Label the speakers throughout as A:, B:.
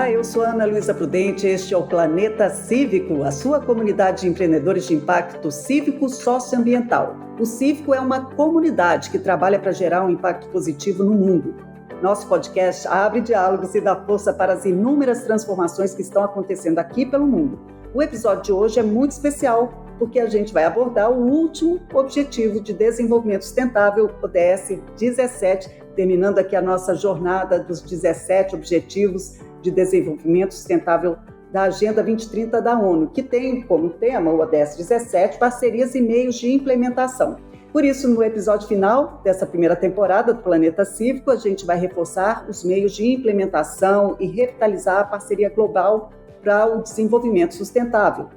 A: Olá, eu sou Ana Luísa Prudente, este é o Planeta Cívico, a sua comunidade de empreendedores de impacto cívico socioambiental. O Cívico é uma comunidade que trabalha para gerar um impacto positivo no mundo. Nosso podcast abre diálogos e dá força para as inúmeras transformações que estão acontecendo aqui pelo mundo. O episódio de hoje é muito especial porque a gente vai abordar o último Objetivo de Desenvolvimento Sustentável, ODS 17, terminando aqui a nossa jornada dos 17 Objetivos de Desenvolvimento Sustentável da Agenda 2030 da ONU, que tem como tema o ODS 17, parcerias e meios de implementação. Por isso, no episódio final dessa primeira temporada do Planeta Cívico, a gente vai reforçar os meios de implementação e revitalizar a parceria global para o desenvolvimento sustentável.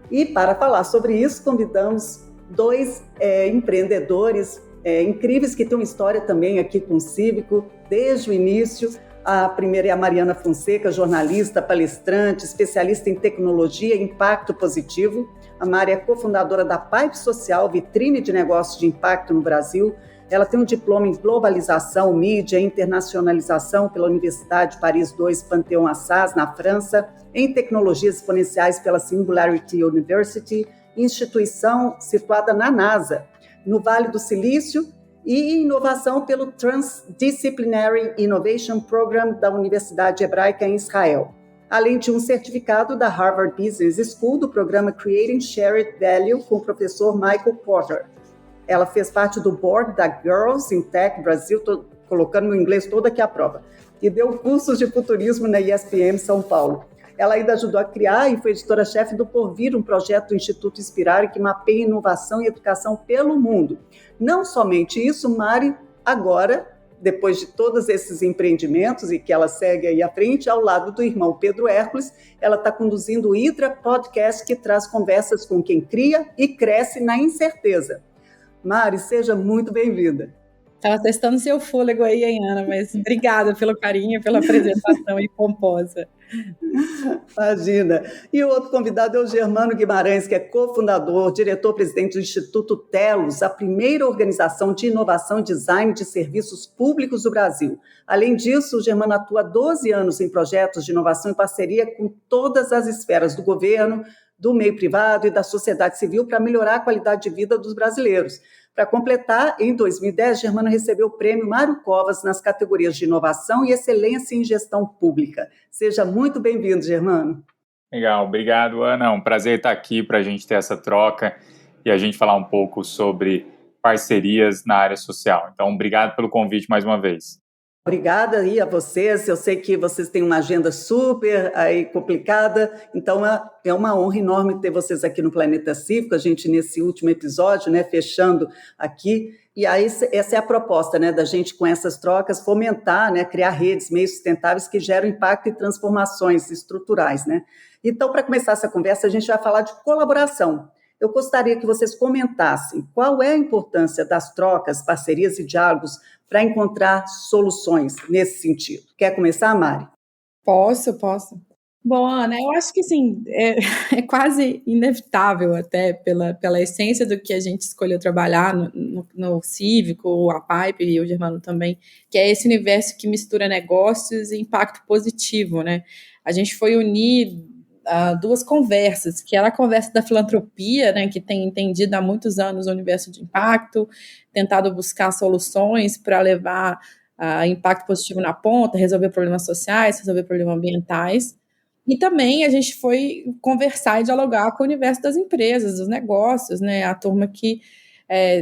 A: E para falar sobre isso, convidamos dois empreendedores incríveis que têm uma história também aqui com o Cívico, desde o início. A primeira é a Mariana Fonseca, jornalista, palestrante, especialista em tecnologia e impacto positivo. A Mari é cofundadora da Pipe Social, vitrine de negócios de impacto no Brasil. Ela tem um diploma em globalização, mídia e internacionalização pela Universidade Paris II Panthéon-Assas, na França, em tecnologias exponenciais pela Singularity University, instituição situada na NASA, no Vale do Silício, e inovação pelo Transdisciplinary Innovation Program da Universidade Hebraica em Israel, além de um certificado da Harvard Business School do programa Creating Shared Value com o professor Michael Porter. Ela fez parte do board da Girls in Tech Brasil, tô colocando no inglês toda aqui a prova, e deu cursos de futurismo na ESPM São Paulo. Ela ainda ajudou a criar e foi editora-chefe do Porvir, um projeto do Instituto Inspirare que mapeia inovação e educação pelo mundo. Não somente isso, Mari, agora, depois de todos esses empreendimentos e que ela segue aí à frente, ao lado do irmão Pedro Hércules, ela está conduzindo o Hydra Podcast, que traz conversas com quem cria e cresce na incerteza. Mari, seja muito bem-vinda.
B: Estava testando seu fôlego aí, hein, Ana, mas obrigada pelo carinho, pela apresentação e pomposa.
A: Imagina. E o outro convidado é o Germano Guimarães, que é cofundador, diretor-presidente do Instituto Telos, a primeira organização de inovação e design de serviços públicos do Brasil. Além disso, o Germano atua há 12 anos em projetos de inovação em parceria com todas as esferas do governo, do meio privado e da sociedade civil para melhorar a qualidade de vida dos brasileiros. Para completar, em 2010, Germano recebeu o prêmio Mário Covas nas categorias de inovação e excelência em gestão pública. Seja muito bem-vindo, Germano.
C: Legal, obrigado, Ana. É um prazer estar aqui para a gente ter essa troca e a gente falar um pouco sobre parcerias na área social. Então, obrigado pelo convite mais uma vez.
A: Obrigada aí a vocês, eu sei que vocês têm uma agenda super aí complicada, então é uma honra enorme ter vocês aqui no Planeta Cívico, a gente nesse último episódio, né, fechando aqui, e aí essa é a proposta, né, da gente com essas trocas fomentar, né, criar redes, meios sustentáveis que geram impacto e transformações estruturais, né. Então, para começar essa conversa, a gente vai falar de colaboração. Eu gostaria que vocês comentassem qual é a importância das trocas, parcerias e diálogos para encontrar soluções nesse sentido. Quer começar, Mari?
B: Posso. Bom, Ana, eu acho que assim, é quase inevitável até pela essência do que a gente escolheu trabalhar no Cívico, a Pipe e o Germano também, que é esse universo que mistura negócios e impacto positivo, né? A gente foi unir duas conversas, que era a conversa da filantropia, né, que tem entendido há muitos anos o universo de impacto, tentado buscar soluções para levar impacto positivo na ponta, resolver problemas sociais, resolver problemas ambientais, e também a gente foi conversar e dialogar com o universo das empresas, dos negócios, né, a turma que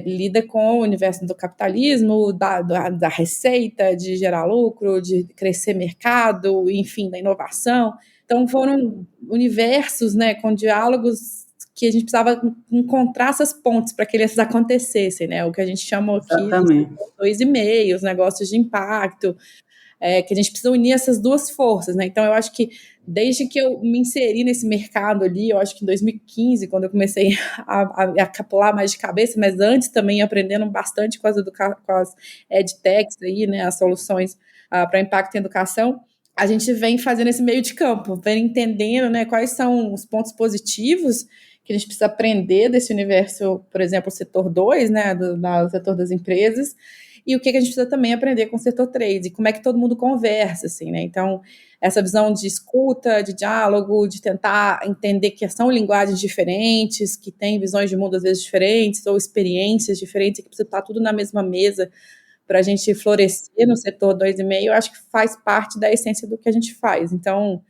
B: lida com o universo do capitalismo, da receita, de gerar lucro, de crescer mercado, enfim, da inovação. Então, foram universos, né, com diálogos que a gente precisava encontrar essas pontes para que eles acontecessem, né, o que a gente chamou aqui de 2,5, os negócios de impacto, que a gente precisa unir essas duas forças, né. Então, eu acho que desde que eu me inseri nesse mercado ali, eu acho que em 2015, quando eu comecei a capular mais de cabeça, mas antes também aprendendo bastante com as edtechs aí, né, as soluções para impacto em educação, a gente vem fazendo esse meio de campo, vem entendendo, né, quais são os pontos positivos que a gente precisa aprender desse universo, por exemplo, o setor 2, né, do setor das empresas, e o que a gente precisa também aprender com o setor trade, e como é que todo mundo conversa, assim, né? Então, essa visão de escuta, de diálogo, de tentar entender que são linguagens diferentes, que têm visões de mundo às vezes diferentes, ou experiências diferentes, que precisa estar tudo na mesma mesa para a gente florescer no setor 2,5, eu acho que faz parte da essência do que a gente faz. Então,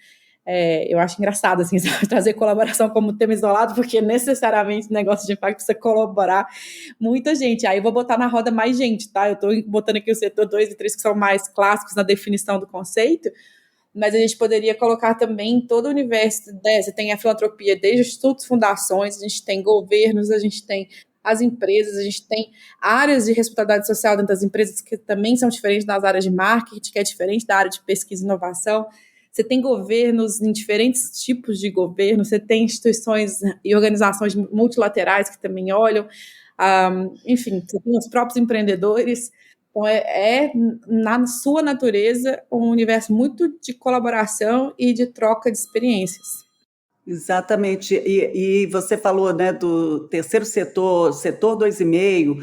B: eu acho engraçado, assim, trazer colaboração como tema isolado, porque necessariamente o negócio de impacto precisa colaborar muita gente. Aí eu vou botar na roda mais gente, tá? Eu estou botando aqui o setor 2 e 3, que são mais clássicos na definição do conceito, mas a gente poderia colocar também todo o universo, né? Você tem a filantropia desde institutos, fundações, a gente tem governos, a gente tem as empresas, a gente tem áreas de responsabilidade social dentro das empresas que também são diferentes das áreas de marketing, que é diferente da área de pesquisa e inovação. Você tem governos em diferentes tipos de governo, você tem instituições e organizações multilaterais que também olham, enfim, você tem os próprios empreendedores. Então, na sua natureza, um universo muito de colaboração e de troca de experiências.
A: Exatamente. E você falou, né, do terceiro setor 2,5,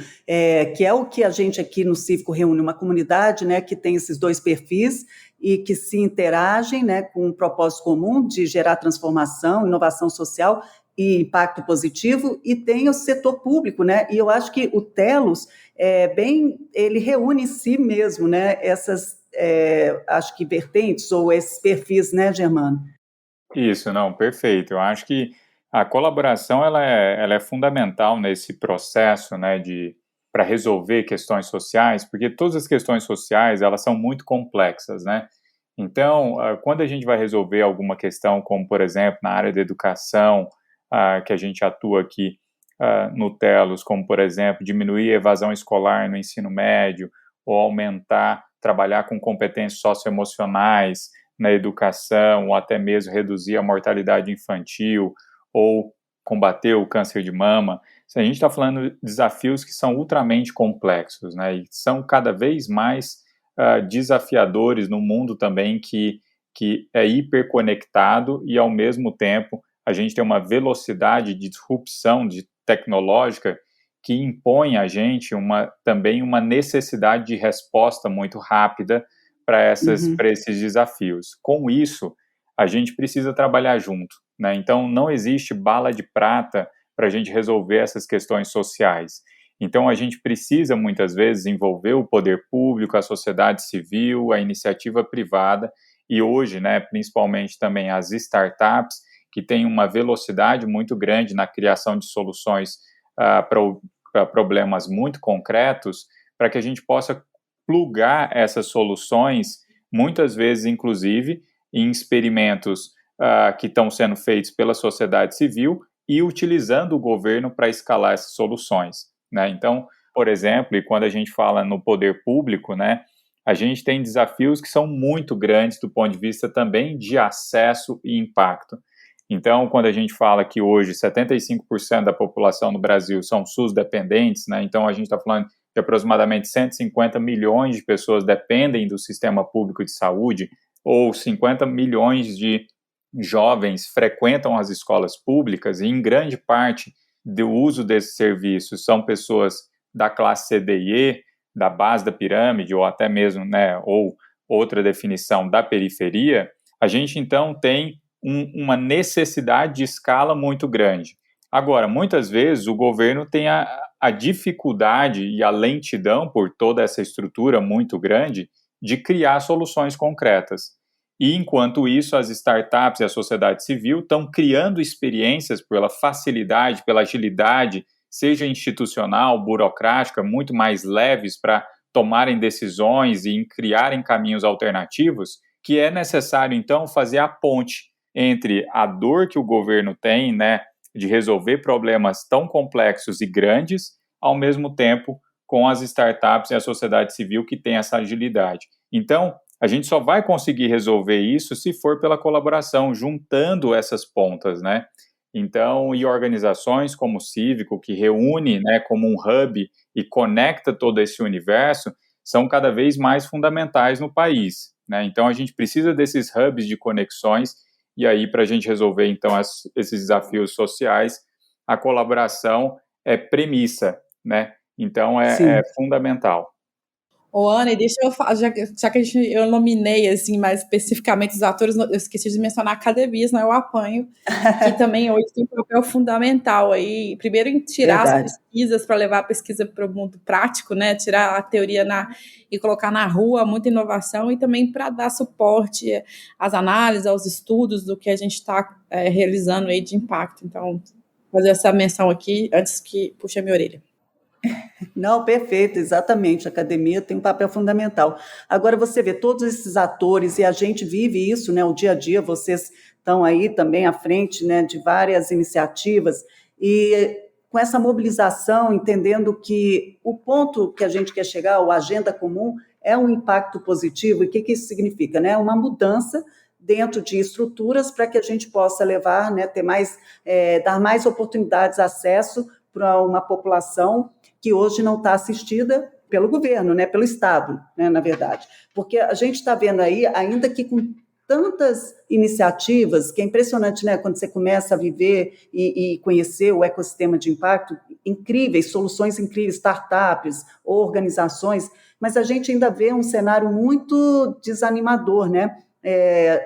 A: que é o que a gente aqui no Cívico reúne, uma comunidade, né, que tem esses dois perfis e que se interagem, né, com um propósito comum de gerar transformação, inovação social e impacto positivo, e tem o setor público, né? E eu acho que o Telos ele reúne em si mesmo, né, essas, acho que vertentes ou esses perfis, né, Germano?
C: Isso, não, perfeito. Eu acho que a colaboração ela é fundamental nesse processo, né, para resolver questões sociais, porque todas as questões sociais elas são muito complexas, né? Então, quando a gente vai resolver alguma questão, como por exemplo na área da educação, que a gente atua aqui no Telos, como por exemplo diminuir a evasão escolar no ensino médio, ou aumentar, trabalhar com competências socioemocionais na educação, ou até mesmo reduzir a mortalidade infantil, ou combater o câncer de mama. A gente está falando de desafios que são ultramente complexos, né, e são cada vez mais desafiadores no mundo também que é hiperconectado e, ao mesmo tempo, a gente tem uma velocidade de disrupção tecnológica que impõe a gente também uma necessidade de resposta muito rápida para esses desafios. Com isso, a gente precisa trabalhar junto, né? Então, não existe bala de prata para a gente resolver essas questões sociais. Então, a gente precisa, muitas vezes, envolver o poder público, a sociedade civil, a iniciativa privada, e hoje, né, principalmente também as startups, que têm uma velocidade muito grande na criação de soluções para problemas muito concretos, para que a gente possa plugar essas soluções, muitas vezes, inclusive, em experimentos que estão sendo feitos pela sociedade civil e utilizando o governo para escalar essas soluções, né? Então, por exemplo, e quando a gente fala no poder público, né, a gente tem desafios que são muito grandes do ponto de vista também de acesso e impacto. Então, quando a gente fala que hoje 75% da população no Brasil são SUS dependentes, né, então a gente está falando de aproximadamente 150 milhões de pessoas dependem do sistema público de saúde, ou 50 milhões de jovens frequentam as escolas públicas, e em grande parte do uso desses serviços são pessoas da classe C, D e E, da base da pirâmide, ou até mesmo, né, ou outra definição da periferia, a gente então tem uma necessidade de escala muito grande. Agora, muitas vezes o governo tem a dificuldade e a lentidão por toda essa estrutura muito grande de criar soluções concretas. E, enquanto isso, as startups e a sociedade civil estão criando experiências pela facilidade, pela agilidade, seja institucional, burocrática, muito mais leves para tomarem decisões e criarem caminhos alternativos, que é necessário, então, fazer a ponte entre a dor que o governo tem, né, de resolver problemas tão complexos e grandes, ao mesmo tempo com as startups e a sociedade civil que tem essa agilidade. Então, a gente só vai conseguir resolver isso se for pela colaboração, juntando essas pontas, né? Então, e organizações como o Cívico, que reúne, né, como um hub e conecta todo esse universo, são cada vez mais fundamentais no país, né? Então, a gente precisa desses hubs de conexões. E aí, para a gente resolver, então, esses desafios sociais, a colaboração é premissa, né? Então, é fundamental.
B: Ô, Ana, e deixa eu falar, já que eu nominei assim, mais especificamente os atores, eu esqueci de mencionar academias, né? Eu apanho, que também hoje tem um papel fundamental aí, primeiro em tirar as
A: Verdade.
B: pesquisas para levar a pesquisa para o mundo prático, né? Tirar a teoria e colocar na rua muita inovação, e também para dar suporte às análises, aos estudos do que a gente está realizando aí de impacto. Então, fazer essa menção aqui antes que puxe a minha orelha.
A: Não, perfeito, exatamente. A academia tem um papel fundamental. Agora você vê todos esses atores e a gente vive isso, né? O dia a dia, vocês estão aí também à frente, né, de várias iniciativas e com essa mobilização, entendendo que o ponto que a gente quer chegar, a agenda comum, é um impacto positivo. E o que isso significa, né? Uma mudança dentro de estruturas para que a gente possa levar, né, ter mais, dar mais oportunidades de acesso para uma população que hoje não está assistida pelo governo, né, pelo Estado, né, na verdade. Porque a gente está vendo aí, ainda que com tantas iniciativas, que é impressionante, né, quando você começa a viver e conhecer o ecossistema de impacto, incríveis, soluções incríveis, startups, organizações, mas a gente ainda vê um cenário muito desanimador, né?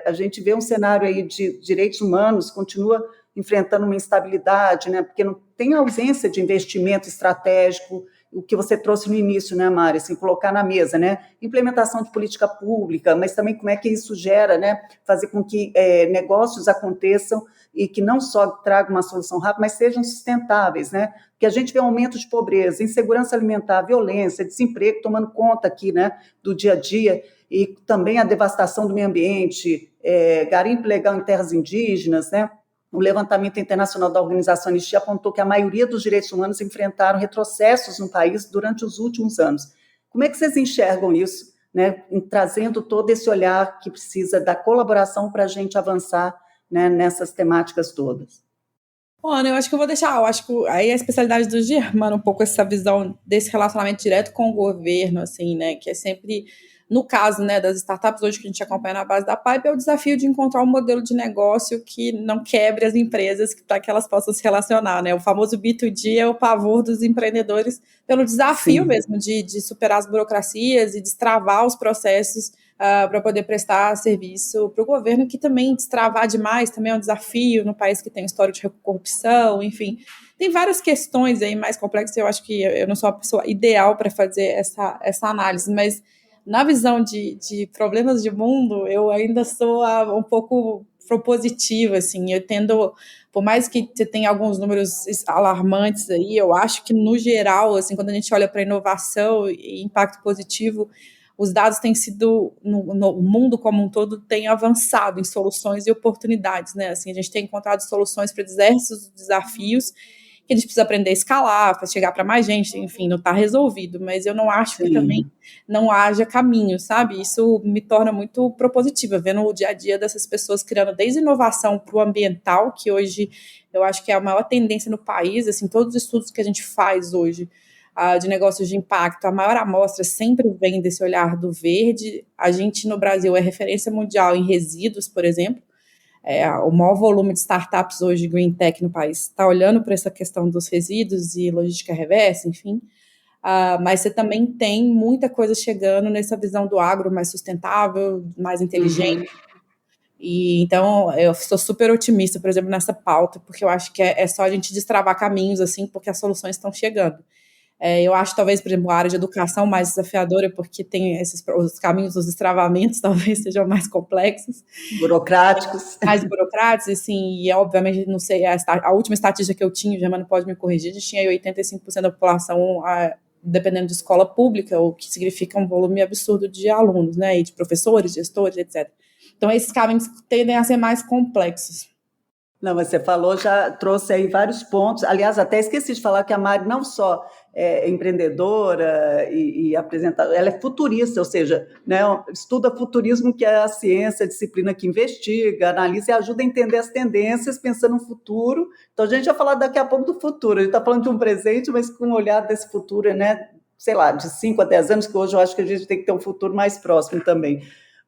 A: A gente vê um cenário aí de direitos humanos, continua enfrentando uma instabilidade, né? Porque não tem ausência de investimento estratégico, o que você trouxe no início, né, Mari, assim, colocar na mesa, né? Implementação de política pública, mas também como é que isso gera, né? Fazer com que negócios aconteçam e que não só tragam uma solução rápida, mas sejam sustentáveis, né? Porque a gente vê um aumento de pobreza, insegurança alimentar, violência, desemprego tomando conta aqui, né, do dia a dia, e também a devastação do meio ambiente, garimpo ilegal em terras indígenas, né? O levantamento internacional da Organização Anistia apontou que a maioria dos direitos humanos enfrentaram retrocessos no país durante os últimos anos. Como é que vocês enxergam isso, né, trazendo todo esse olhar que precisa da colaboração para a gente avançar, né, nessas temáticas todas?
B: Ana, eu acho que eu vou deixar, eu acho que aí a especialidade do Germano, um pouco essa visão desse relacionamento direto com o governo, assim, né, que é sempre, no caso, né, das startups hoje que a gente acompanha na base da Pipe, é o desafio de encontrar um modelo de negócio que não quebre as empresas para que elas possam se relacionar, né, o famoso B2G é o pavor dos empreendedores pelo desafio
A: Sim.
B: mesmo de superar as burocracias e destravar os processos para poder prestar serviço para o governo, que também destravar demais também é um desafio no país que tem história de corrupção, enfim. Tem várias questões aí mais complexas, eu acho que eu não sou a pessoa ideal para fazer essa análise, mas na visão de problemas de mundo, eu ainda sou um pouco propositiva, assim, eu tendo, por mais que você tenha alguns números alarmantes aí, eu acho que no geral, assim, quando a gente olha para inovação e impacto positivo, os dados têm sido, no mundo como um todo, tem avançado em soluções e oportunidades, né? Assim, a gente tem encontrado soluções para diversos desafios que a gente precisa aprender a escalar, para chegar para mais gente, enfim, não está resolvido, mas eu não acho que também não haja caminho, sabe? Isso me torna muito propositiva, vendo o dia a dia dessas pessoas criando desde inovação para o ambiental, que hoje eu acho que é a maior tendência no país, assim, todos os estudos que a gente faz hoje, de negócios de impacto, a maior amostra sempre vem desse olhar do verde. A gente, no Brasil, é referência mundial em resíduos, por exemplo. O maior volume de startups hoje, Green Tech, no país, está olhando para essa questão dos resíduos e logística reversa, enfim. Mas você também tem muita coisa chegando nessa visão do agro mais sustentável, mais inteligente. E então eu sou super otimista, por exemplo, nessa pauta, porque eu acho que é só a gente destravar caminhos, assim, porque as soluções estão chegando. Eu acho, talvez, por exemplo, a área de educação mais desafiadora, porque tem os caminhos, os destravamentos talvez sejam mais complexos.
A: Burocráticos.
B: Mais burocráticos, assim, e obviamente, não sei, a última estatística que eu tinha, o Germano pode me corrigir, a gente tinha 85% da população dependendo de escola pública, o que significa um volume absurdo de alunos, né, e de professores, gestores, etc. Então, esses caminhos tendem a ser mais complexos.
A: Não, você falou, já trouxe aí vários pontos. Aliás, até esqueci de falar que a Mari não só é empreendedora e apresentadora, ela é futurista, ou seja, né, estuda futurismo, que é a ciência, a disciplina que investiga, analisa e ajuda a entender as tendências, pensando no futuro. Então, a gente vai falar daqui a pouco do futuro. A gente está falando de um presente, mas com um olhar desse futuro, né, sei lá, de 5 a 10 anos, que hoje eu acho que a gente tem que ter um futuro mais próximo também.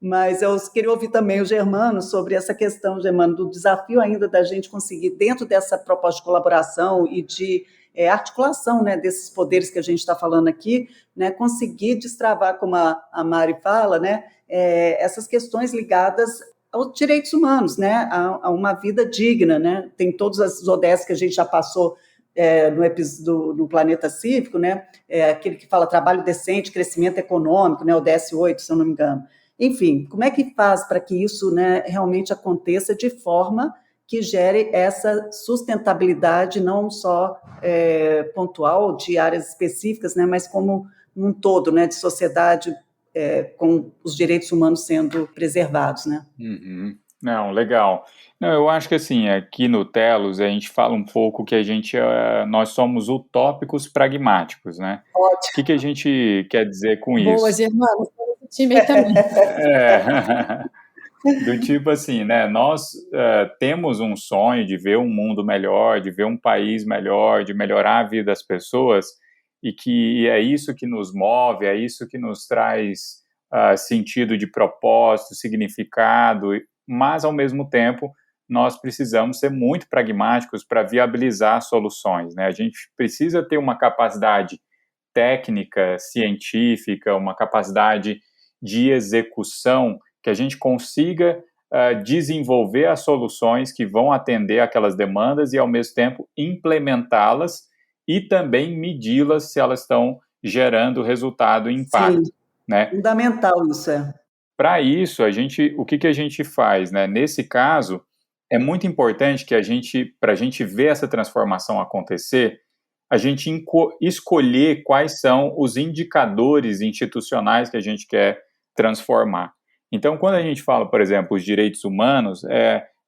A: Mas eu queria ouvir também o Germano sobre essa questão, Germano, do desafio ainda da gente conseguir, dentro dessa proposta de colaboração e de articulação, né, desses poderes que a gente está falando aqui, né, conseguir destravar, como a Mari fala, né, essas questões ligadas aos direitos humanos, né, a uma vida digna, né, tem todas as ODS que a gente já passou no Planeta Cívico, né, aquele que fala trabalho decente, crescimento econômico, né, o DS8, se eu não me engano. Enfim, como é que faz para que isso, né, realmente aconteça de forma que gere essa sustentabilidade não só pontual de áreas específicas, né, mas como um todo, né, de sociedade com os direitos humanos sendo preservados, né?
C: Uhum. Não, legal. Não, eu acho que assim, aqui no Telos a gente fala um pouco que nós somos utópicos pragmáticos, né? O
A: Ótimo.
C: que a gente quer dizer com
B: Boa,
C: isso?
B: Germano, esse time aí também.
C: Do tipo assim, né? Nós temos um sonho de ver um mundo melhor, de ver um país melhor, de melhorar a vida das pessoas, e que é isso que nos move, é isso que nos traz sentido de propósito, significado, mas ao mesmo tempo nós precisamos ser muito pragmáticos para viabilizar soluções, né? A gente precisa ter uma capacidade técnica, científica, uma capacidade de execução que a gente consiga desenvolver as soluções que vão atender aquelas demandas e, ao mesmo tempo, implementá-las e também medi-las se elas estão gerando resultado e impacto.
A: Sim,
C: Né?
A: fundamental isso.
C: Para isso, o que a gente faz? Né? Nesse caso, é muito importante que para a gente ver essa transformação acontecer, a gente escolher quais são os indicadores institucionais que a gente quer transformar. Então, quando a gente fala, por exemplo, os direitos humanos,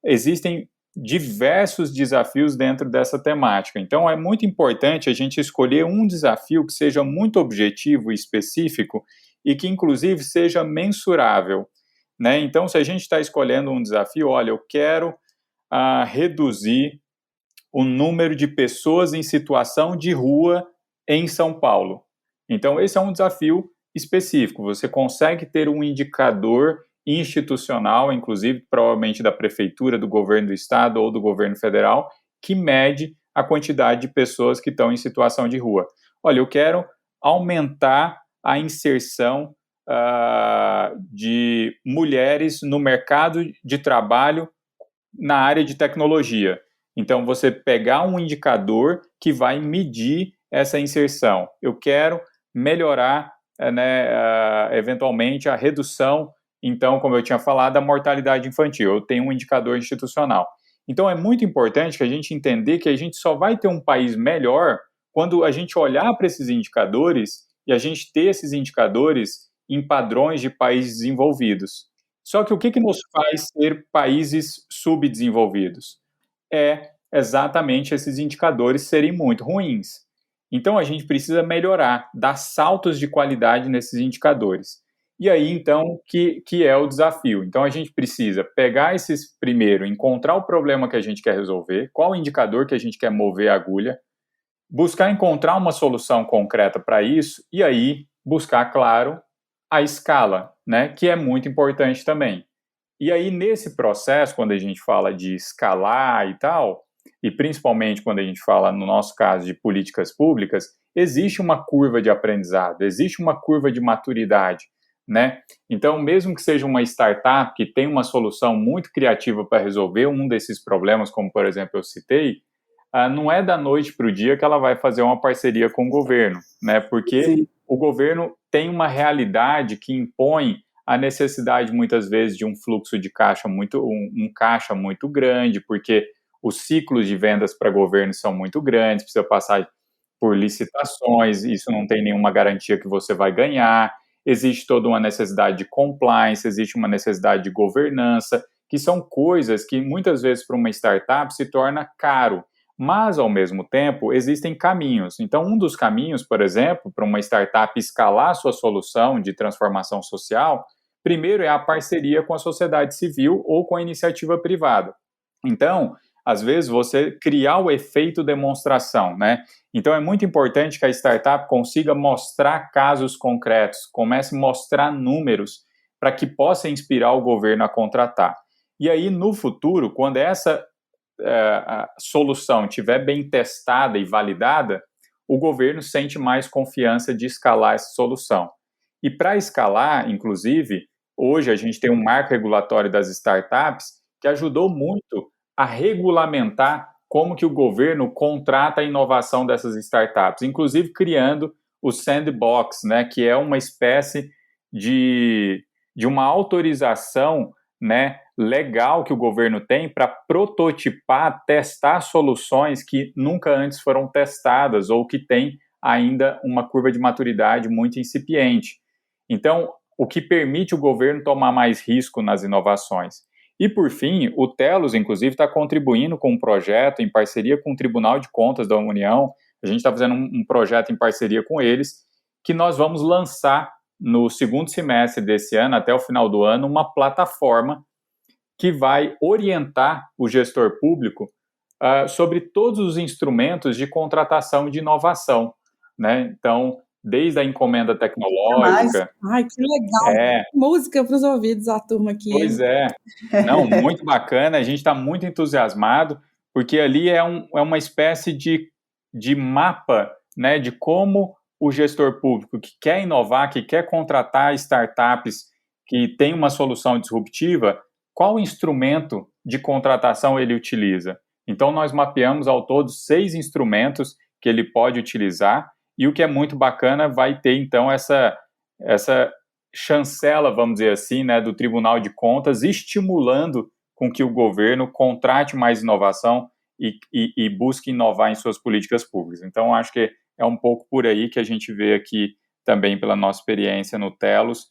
C: existem diversos desafios dentro dessa temática. Então, é muito importante a gente escolher um desafio que seja muito objetivo e específico e que, inclusive, seja mensurável. Né? Então, se a gente está escolhendo um desafio, olha, eu quero reduzir o número de pessoas em situação de rua em São Paulo. Então, esse é um desafio específico. Você consegue ter um indicador institucional, inclusive provavelmente da prefeitura, do governo do estado ou do governo federal, que mede a quantidade de pessoas que estão em situação de rua. Olha, eu quero aumentar a inserção de mulheres no mercado de trabalho na área de tecnologia. Então, você pegar um indicador que vai medir essa inserção. Eu quero melhorar, eventualmente, a redução, então, como eu tinha falado, da mortalidade infantil. Eu tenho um indicador institucional. Então, é muito importante que a gente entender que a gente só vai ter um país melhor quando a gente olhar para esses indicadores e a gente ter esses indicadores em padrões de países desenvolvidos. Só que o que nos faz ser países subdesenvolvidos? É exatamente esses indicadores serem muito ruins. Então, a gente precisa melhorar, dar saltos de qualidade nesses indicadores. E aí, então, que é o desafio. Então, a gente precisa pegar primeiro, encontrar o problema que a gente quer resolver, qual o indicador que a gente quer mover a agulha, buscar encontrar uma solução concreta para isso, e aí buscar, claro, a escala, né, que é muito importante também. E aí, nesse processo, quando a gente fala de escalar e tal, e principalmente quando a gente fala, no nosso caso, de políticas públicas, existe uma curva de aprendizado, existe uma curva de maturidade, né? Então, mesmo que seja uma startup que tem uma solução muito criativa para resolver um desses problemas, como, por exemplo, eu citei, não é da noite para o dia que ela vai fazer uma parceria com o governo, né? Porque Sim. O governo tem uma realidade que impõe a necessidade, muitas vezes, de um fluxo de caixa um caixa muito grande, porque os ciclos de vendas para governo são muito grandes, precisa passar por licitações, isso não tem nenhuma garantia que você vai ganhar, existe toda uma necessidade de compliance, existe uma necessidade de governança, que são coisas que, muitas vezes, para uma startup se torna caro. Mas, ao mesmo tempo, existem caminhos. Então, um dos caminhos, por exemplo, para uma startup escalar sua solução de transformação social, primeiro é a parceria com a sociedade civil ou com a iniciativa privada. Então, às vezes, você criar o efeito demonstração, né? Então, é muito importante que a startup consiga mostrar casos concretos, comece a mostrar números para que possa inspirar o governo a contratar. E aí, no futuro, quando essa a solução estiver bem testada e validada, o governo sente mais confiança de escalar essa solução. E para escalar, inclusive, hoje a gente tem um marco regulatório das startups que ajudou muito a regulamentar como que o governo contrata a inovação dessas startups, inclusive criando o sandbox, né, que é uma espécie de uma autorização, né, legal que o governo tem para prototipar, testar soluções que nunca antes foram testadas ou que têm ainda uma curva de maturidade muito incipiente. Então, o que permite o governo tomar mais risco nas inovações. E, por fim, o Telos, inclusive, está contribuindo com um projeto em parceria com o Tribunal de Contas da União. A gente está fazendo um projeto em parceria com eles, que nós vamos lançar no segundo semestre desse ano, até o final do ano, uma plataforma que vai orientar o gestor público sobre todos os instrumentos de contratação de inovação, né? Então, desde a encomenda tecnológica...
B: Ai, que legal! Música para os ouvidos, a turma aqui.
C: Pois é. Não, muito bacana, a gente está muito entusiasmado, porque ali é uma espécie de mapa, né, de como o gestor público que quer inovar, que quer contratar startups que tem uma solução disruptiva, qual instrumento de contratação ele utiliza. Então, nós mapeamos ao todo 6 instrumentos que ele pode utilizar, e o que é muito bacana, vai ter, então, essa chancela, vamos dizer assim, né, do Tribunal de Contas, estimulando com que o governo contrate mais inovação e busque inovar em suas políticas públicas. Então, acho que é um pouco por aí que a gente vê aqui, também pela nossa experiência no Telos,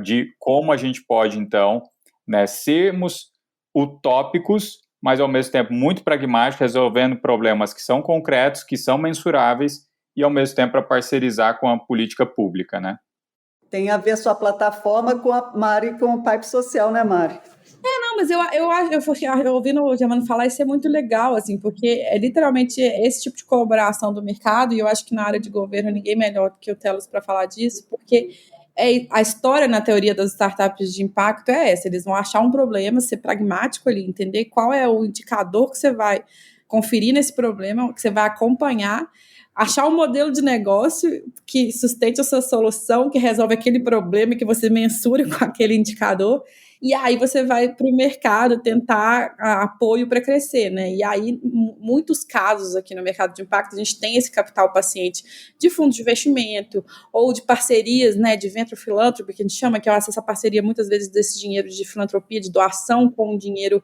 C: de como a gente pode, então, né, sermos utópicos, mas, ao mesmo tempo, muito pragmáticos, resolvendo problemas que são concretos, que são mensuráveis, e, ao mesmo tempo, para parcerizar com a política pública, né?
A: Tem a ver a sua plataforma com a Mari, com o Pipe Social, né, Mari?
B: Não, mas eu ouvindo o Germano falar, isso é muito legal, assim, porque é literalmente esse tipo de colaboração do mercado, e eu acho que na área de governo ninguém melhor do que o Telos para falar disso, porque a história na teoria das startups de impacto é essa: eles vão achar um problema, ser pragmático ali, entender qual é o indicador que você vai conferir nesse problema, que você vai acompanhar, achar um modelo de negócio que sustente a sua solução, que resolve aquele problema, que você mensura com aquele indicador, e aí você vai para o mercado tentar apoio para crescer, né? E aí, muitos casos aqui no mercado de impacto, a gente tem esse capital paciente de fundos de investimento ou de parcerias, né, de venture philanthropy, que a gente chama, que é essa parceria, muitas vezes, desse dinheiro de filantropia, de doação com dinheiro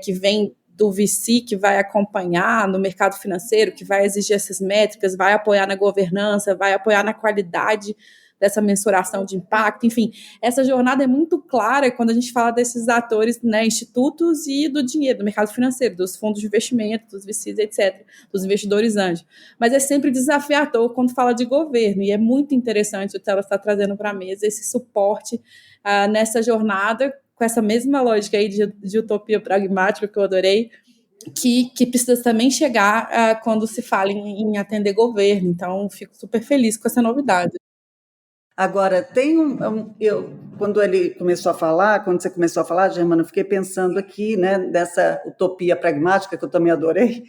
B: que vem do VC, que vai acompanhar no mercado financeiro, que vai exigir essas métricas, vai apoiar na governança, vai apoiar na qualidade dessa mensuração de impacto. Enfim, essa jornada é muito clara quando a gente fala desses atores, né, institutos e do dinheiro, do mercado financeiro, dos fundos de investimento, dos VCs, etc., dos investidores anjos. Mas é sempre desafiador quando fala de governo, e é muito interessante o Telos estar trazendo para a mesa esse suporte nessa jornada, com essa mesma lógica aí de utopia pragmática que eu adorei, que precisa também chegar quando se fala em atender governo. Então, fico super feliz com essa novidade.
A: Agora, tem quando você começou a falar, Germano, eu fiquei pensando aqui, né, dessa utopia pragmática que eu também adorei.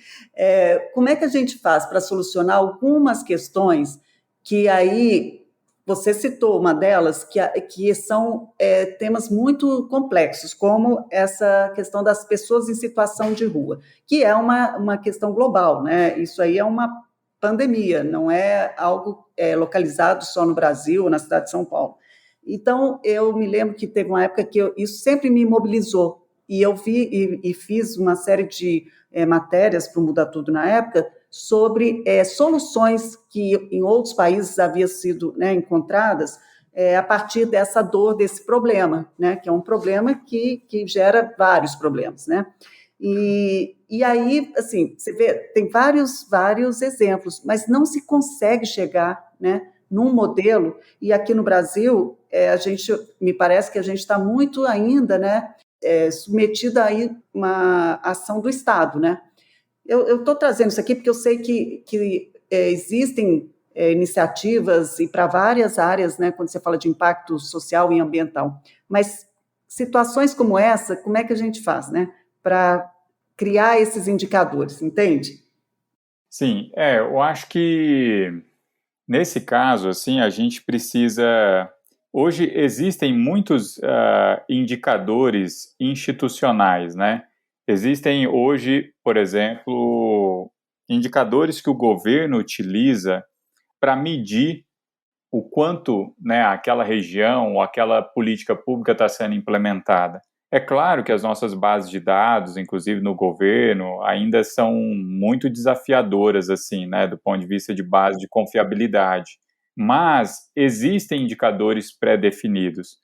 A: Como é que a gente faz para solucionar algumas questões que aí você citou uma delas, que são temas muito complexos, como essa questão das pessoas em situação de rua, que é uma questão global, né? Isso aí é uma pandemia, não é algo localizado só no Brasil ou na cidade de São Paulo. Então, eu me lembro que teve uma época que isso sempre me mobilizou, e eu vi e fiz uma série de matérias para o Muda Tudo na época, sobre soluções que em outros países haviam sido, né, encontradas a partir dessa dor, desse problema, né, que é um problema que gera vários problemas, né? E aí, assim, você vê, tem vários exemplos, mas não se consegue chegar, né, num modelo, e aqui no Brasil, me parece que a gente está muito ainda, né, submetida a uma ação do Estado, né? Eu estou trazendo isso aqui porque eu sei que existem iniciativas e para várias áreas, né, quando você fala de impacto social e ambiental, mas situações como essa, como é que a gente faz, né, para criar esses indicadores, entende?
C: Sim, eu acho que nesse caso, assim, a gente precisa. Hoje existem muitos indicadores institucionais, né? Existem hoje, por exemplo, indicadores que o governo utiliza para medir o quanto, né, aquela região ou aquela política pública está sendo implementada. É claro que as nossas bases de dados, inclusive no governo, ainda são muito desafiadoras, assim, né, do ponto de vista de base de confiabilidade. Mas existem indicadores pré-definidos.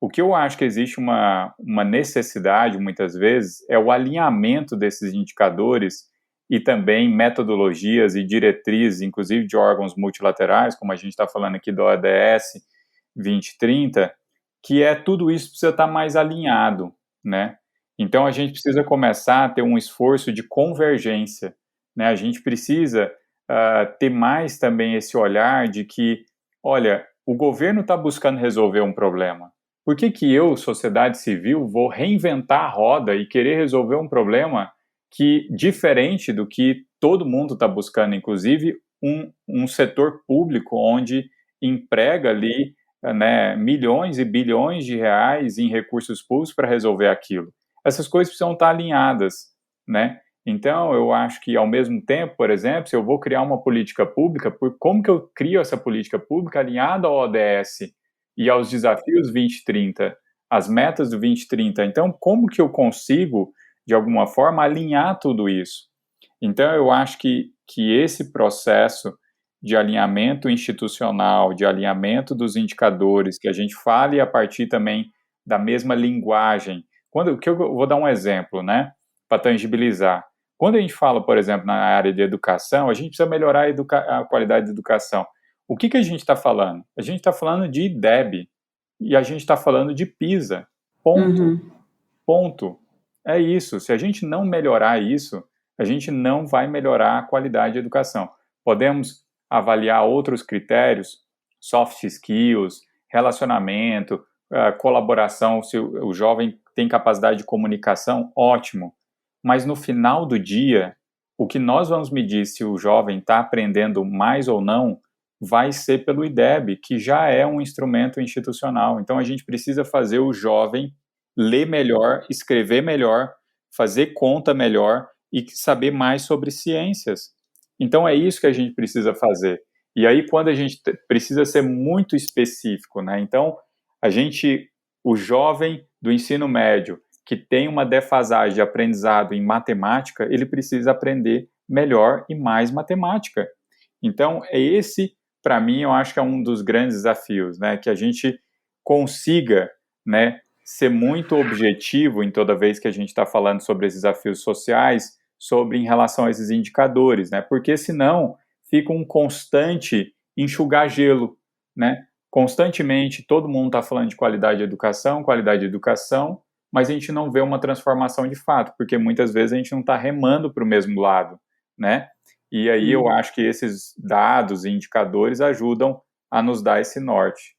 C: O que eu acho que existe uma necessidade, muitas vezes, é o alinhamento desses indicadores e também metodologias e diretrizes, inclusive de órgãos multilaterais, como a gente está falando aqui do ODS 2030, que tudo isso precisa estar mais alinhado, né? Então a gente precisa começar a ter um esforço de convergência, né? A gente precisa ter mais também esse olhar de que, olha, o governo está buscando resolver um problema. Por que eu, sociedade civil, vou reinventar a roda e querer resolver um problema que, diferente do que todo mundo está buscando, inclusive um setor público onde emprega ali, né, milhões e bilhões de reais em recursos públicos para resolver aquilo. Essas coisas precisam estar alinhadas, né? Então, eu acho que, ao mesmo tempo, por exemplo, se eu vou criar uma política pública, como que eu crio essa política pública alinhada ao ODS e aos desafios 2030, as metas do 2030? Então, como que eu consigo, de alguma forma, alinhar tudo isso? Então, eu acho que esse processo de alinhamento institucional, de alinhamento dos indicadores, que a gente fale a partir também da mesma linguagem. Que eu vou dar um exemplo, né, para tangibilizar. Quando a gente fala, por exemplo, na área de educação, a gente precisa melhorar a qualidade da educação. O que a gente está falando? A gente está falando de IDEB e a gente está falando de PISA. Ponto.
A: Uhum.
C: Ponto. É isso. Se a gente não melhorar isso, a gente não vai melhorar a qualidade da educação. Podemos avaliar outros critérios, soft skills, relacionamento, colaboração, se o jovem tem capacidade de comunicação, ótimo. Mas no final do dia, o que nós vamos medir se o jovem está aprendendo mais ou não vai ser pelo IDEB, que já é um instrumento institucional. Então a gente precisa fazer o jovem ler melhor, escrever melhor, fazer conta melhor e saber mais sobre ciências. Então é isso que a gente precisa fazer. E aí quando a gente precisa ser muito específico, né? Então o jovem do ensino médio que tem uma defasagem de aprendizado em matemática, ele precisa aprender melhor e mais matemática. Então esse, para mim, eu acho que é um dos grandes desafios, né? Que a gente consiga, né, ser muito objetivo em toda vez que a gente está falando sobre esses desafios sociais, em relação a esses indicadores, né? Porque senão fica um constante enxugar gelo, né? Constantemente todo mundo está falando de qualidade de educação, mas a gente não vê uma transformação de fato, porque muitas vezes a gente não está remando para o mesmo lado, né? E aí eu acho que esses dados e indicadores ajudam a nos dar esse norte.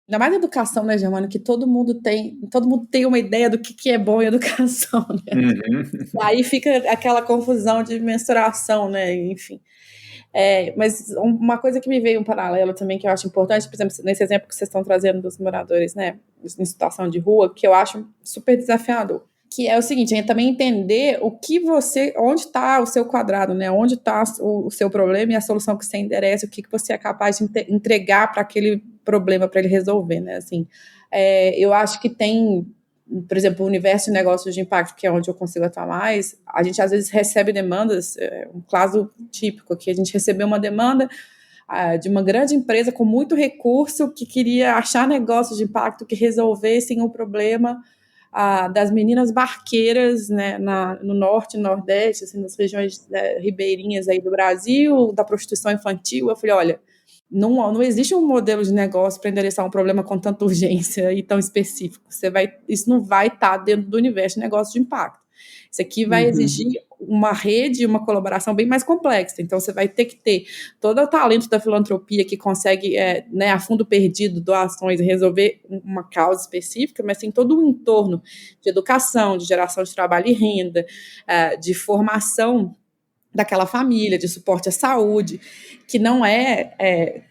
B: Ainda mais educação, né, Germano, que todo mundo tem uma ideia do que é bom em educação, né?
C: Uhum.
B: Aí fica aquela confusão de mensuração, né, enfim. Mas uma coisa que me veio um paralelo também, que eu acho importante, por exemplo, nesse exemplo que vocês estão trazendo dos moradores, né, em situação de rua, que eu acho super desafiador, que é o seguinte, é também entender onde está o seu quadrado, né, onde está o seu problema e a solução que você endereça, o que você é capaz de entregar para aquele problema, para ele resolver, né, assim. Eu acho que tem, por exemplo, o universo de negócios de impacto, que é onde eu consigo atuar mais, a gente às vezes recebe demandas, um caso típico aqui, a gente recebeu uma demanda de uma grande empresa com muito recurso que queria achar negócios de impacto que resolvessem o problema das meninas barqueiras, né, no norte e nordeste, assim, nas regiões ribeirinhas aí do Brasil, da prostituição infantil. Eu falei, olha, não existe um modelo de negócio para endereçar um problema com tanta urgência e tão específico. Isso não vai estar dentro do universo de negócio de impacto. Isso aqui vai exigir uma rede, uma colaboração bem mais complexa. Então, você vai ter que ter todo o talento da filantropia que consegue, né, a fundo perdido, doações, resolver uma causa específica, mas tem todo um entorno de educação, de geração de trabalho e renda, de formação daquela família, de suporte à saúde, que não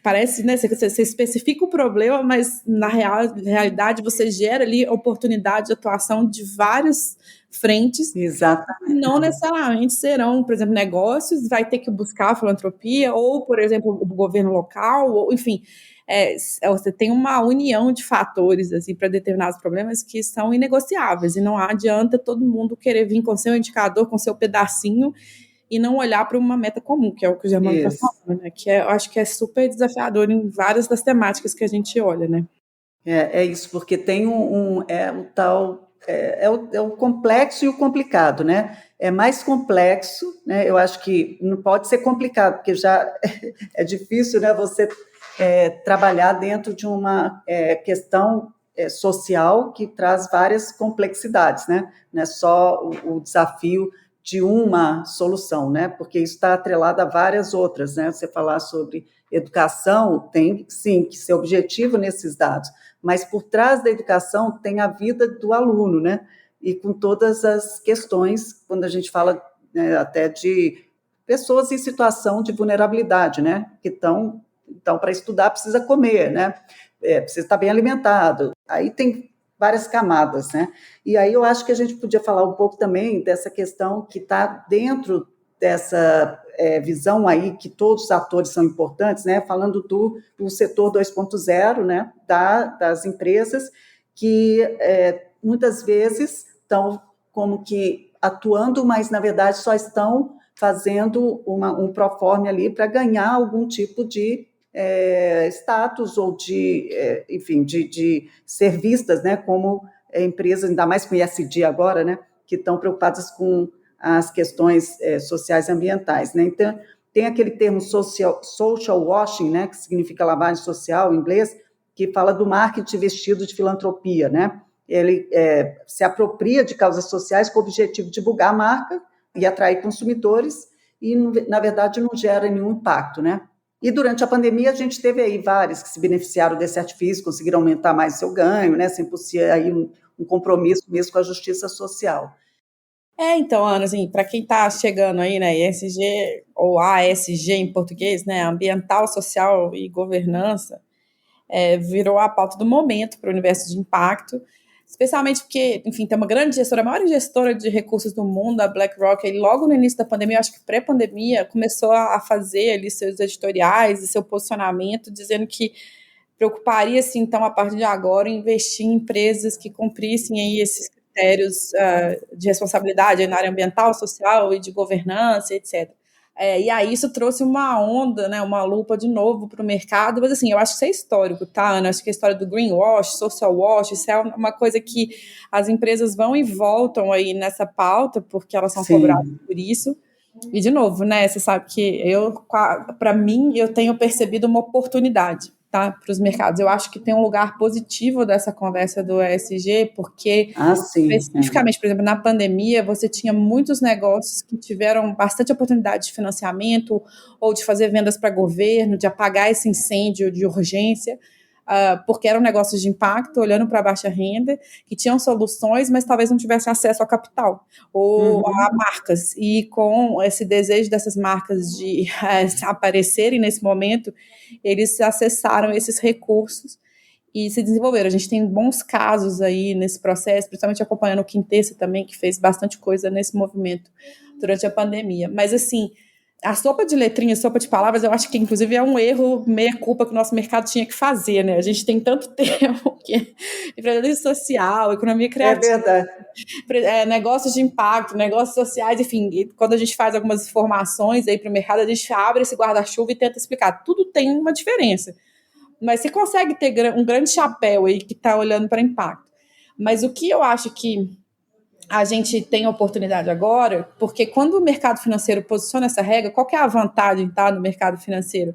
B: parece, né, você especifica o problema, mas na realidade você gera ali oportunidade de atuação de várias frentes.
A: Exatamente.
B: Não necessariamente serão, por exemplo, negócios, vai ter que buscar a filantropia, ou, por exemplo, o governo local, ou, enfim, você tem uma união de fatores assim, para determinados problemas que são inegociáveis, e não adianta todo mundo querer vir com seu indicador, com seu pedacinho, e não olhar para uma meta comum, que é o que o Germano está falando, né? Que eu acho que é super desafiador em várias das temáticas que a gente olha, né?
A: É isso, porque tem o tal... o complexo e o complicado, né? É mais complexo, né? Eu acho que não pode ser complicado, porque já é difícil, né? Você trabalhar dentro de uma questão social que traz várias complexidades, né? Não é só o desafio de uma solução, né? Porque isso está atrelado a várias outras, né? Você falar sobre educação tem, sim, que ser objetivo nesses dados, mas por trás da educação tem a vida do aluno, né? E com todas as questões, quando a gente fala, né, até de pessoas em situação de vulnerabilidade, né? Que estão, então, para estudar precisa comer, né? Precisa estar bem alimentado. Aí tem várias camadas, né? E aí eu acho que a gente podia falar um pouco também dessa questão que está dentro dessa visão aí que todos os atores são importantes, né? Falando do setor 2.0, né? Das empresas que muitas vezes estão como que atuando, mas na verdade só estão fazendo um proforme ali para ganhar algum tipo de status ou enfim, de ser vistas, né, como empresas, ainda mais com ESG agora, né, que estão preocupadas com as questões sociais e ambientais, né? Então, tem aquele termo social washing, né, que significa lavagem social em inglês, que fala do marketing vestido de filantropia, né? Ele se apropria de causas sociais com o objetivo de divulgar a marca e atrair consumidores e, na verdade, não gera nenhum impacto, né? E durante a pandemia a gente teve aí vários que se beneficiaram desse artifício, conseguiram aumentar mais o seu ganho, né, sem possuir aí um compromisso mesmo com a justiça social.
B: Então, Ana, assim, para quem está chegando aí, né, ESG, ou ASG em português, né, Ambiental, Social e Governança, virou a pauta do momento para o universo de impacto, especialmente porque, enfim, tem uma grande gestora, a maior gestora de recursos do mundo, a BlackRock, e logo no início da pandemia, acho que pré-pandemia, começou a fazer ali seus editoriais e seu posicionamento, dizendo que preocuparia-se, então, a partir de agora, investir em empresas que cumprissem aí esses critérios de responsabilidade na área ambiental, social e de governança, etc. E aí isso trouxe uma onda, né, uma lupa de novo para o mercado, mas assim, eu acho que isso é histórico, tá, Ana? Acho que a história do greenwash, social wash, isso é uma coisa que as empresas vão e voltam aí nessa pauta, porque elas são cobradas por isso. E, de novo, né, você sabe que para mim, eu tenho percebido uma oportunidade, tá, para os mercados. Eu acho que tem um lugar positivo dessa conversa do ESG, porque, especificamente, por exemplo, na pandemia, você tinha muitos negócios que tiveram bastante oportunidade de financiamento ou de fazer vendas para governo, de apagar esse incêndio de urgência, porque eram negócios de impacto, olhando para a baixa renda, que tinham soluções, mas talvez não tivessem acesso a capital ou a marcas. E com esse desejo dessas marcas de aparecerem nesse momento, eles acessaram esses recursos e se desenvolveram. A gente tem bons casos aí nesse processo, principalmente acompanhando o Quintessa também, que fez bastante coisa nesse movimento durante a pandemia. Mas, assim, a sopa de letrinhas, sopa de palavras, eu acho que, inclusive, é um erro, meia-culpa que o nosso mercado tinha que fazer, né? A gente tem tanto termo que empreendedorismo social, economia criativa.
A: É verdade.
B: Negócios de impacto, negócios sociais, enfim, quando a gente faz algumas informações aí para o mercado, a gente abre esse guarda-chuva e tenta explicar. Tudo tem uma diferença. Mas você consegue ter um grande chapéu aí que está olhando para impacto. Mas o que eu acho que a gente tem oportunidade agora, porque quando o mercado financeiro posiciona essa regra, qual que é a vantagem, tá, no mercado financeiro?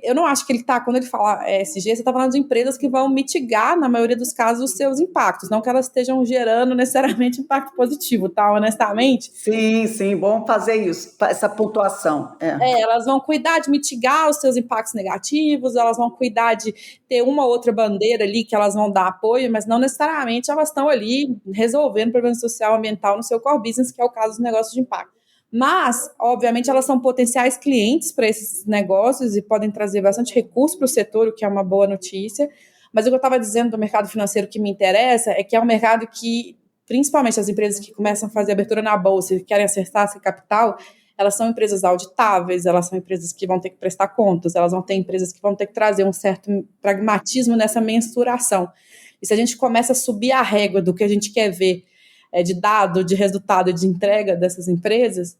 B: eu não acho que ele está, quando ele fala ESG, você está falando de empresas que vão mitigar, na maioria dos casos, os seus impactos, não que elas estejam gerando necessariamente impacto positivo, tá? Honestamente.
A: Sim, bom fazer isso, essa pontuação.
B: Elas vão cuidar de mitigar os seus impactos negativos, elas vão cuidar de ter uma outra bandeira ali que elas vão dar apoio, mas não necessariamente elas estão ali resolvendo problema social ambiental no seu core business, que é o caso dos negócios de impacto. Mas, obviamente, elas são potenciais clientes para esses negócios e podem trazer bastante recurso para o setor, o que é uma boa notícia. Mas o que eu estava dizendo do mercado financeiro que me interessa é que é um mercado que, principalmente as empresas que começam a fazer abertura na bolsa e querem acessar esse capital, elas são empresas auditáveis, elas são empresas que vão ter que prestar contas, elas vão ter empresas que vão ter que trazer um certo pragmatismo nessa mensuração. E se a gente começa a subir a régua do que a gente quer ver de dado, de resultado, de entrega dessas empresas,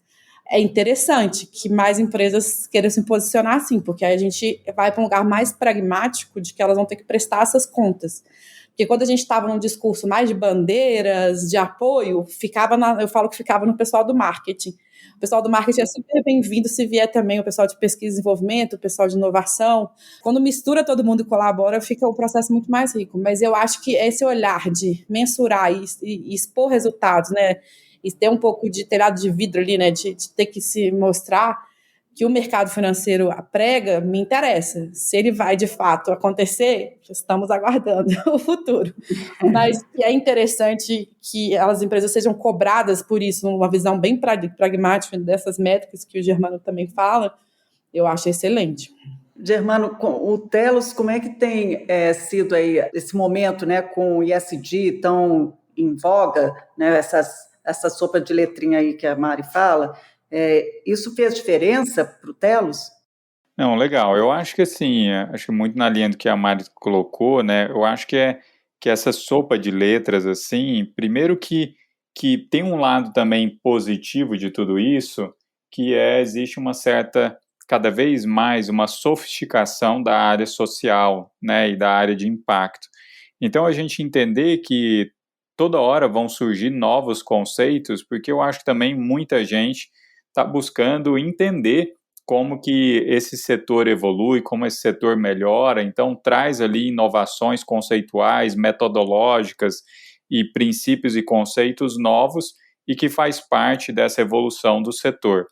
B: é interessante que mais empresas queiram se posicionar assim, porque aí a gente vai para um lugar mais pragmático de que elas vão ter que prestar essas contas. Porque quando a gente estava num discurso mais de bandeiras, de apoio, eu falo que ficava no pessoal do marketing. O pessoal do marketing é super bem-vindo se vier também o pessoal de pesquisa e desenvolvimento, o pessoal de inovação. Quando mistura todo mundo e colabora, fica o processo muito mais rico. Mas eu acho que esse olhar de mensurar e expor resultados, né, e ter um pouco de telhado de vidro ali, né, de ter que se mostrar que o mercado financeiro prega, me interessa. Se ele vai, de fato, acontecer, estamos aguardando o futuro. Mas é interessante que as empresas sejam cobradas por isso, numa visão bem pragmática dessas métricas que o Germano também fala, eu acho excelente.
A: Germano, o Telos, como é que tem sido aí esse momento, né, com o ESG tão em voga, né, essa sopa de letrinha aí que a Mari fala, isso fez diferença para o Telos?
C: Não, legal. Eu acho que assim, acho que muito na linha do que a Mari colocou, né? Eu acho que essa sopa de letras, assim, primeiro que tem um lado também positivo de tudo isso, que existe uma certa, cada vez mais, uma sofisticação da área social, né? E da área de impacto. Então, a gente entender que toda hora vão surgir novos conceitos, porque eu acho que também muita gente está buscando entender como que esse setor evolui, como esse setor melhora, então traz ali inovações conceituais, metodológicas e princípios e conceitos novos e que faz parte dessa evolução do setor.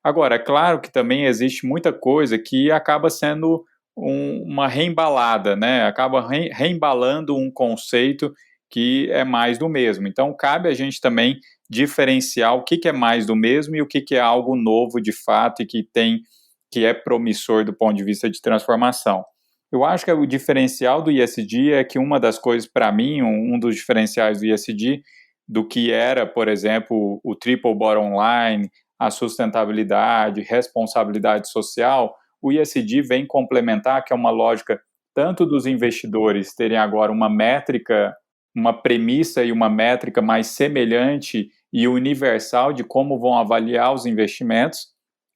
C: Agora, é claro que também existe muita coisa que acaba sendo uma reembalada, né? Acaba reembalando um conceito que é mais do mesmo. Então, cabe a gente também diferenciar o que é mais do mesmo e o que é algo novo de fato e que é promissor do ponto de vista de transformação. Eu acho que o diferencial do ESG é que uma das coisas, para mim, um dos diferenciais do ESG, do que era, por exemplo, o Triple Bottom Line, a sustentabilidade, responsabilidade social, o ESG vem complementar, que é uma lógica tanto dos investidores terem agora uma métrica, uma premissa e uma métrica mais semelhante e universal de como vão avaliar os investimentos,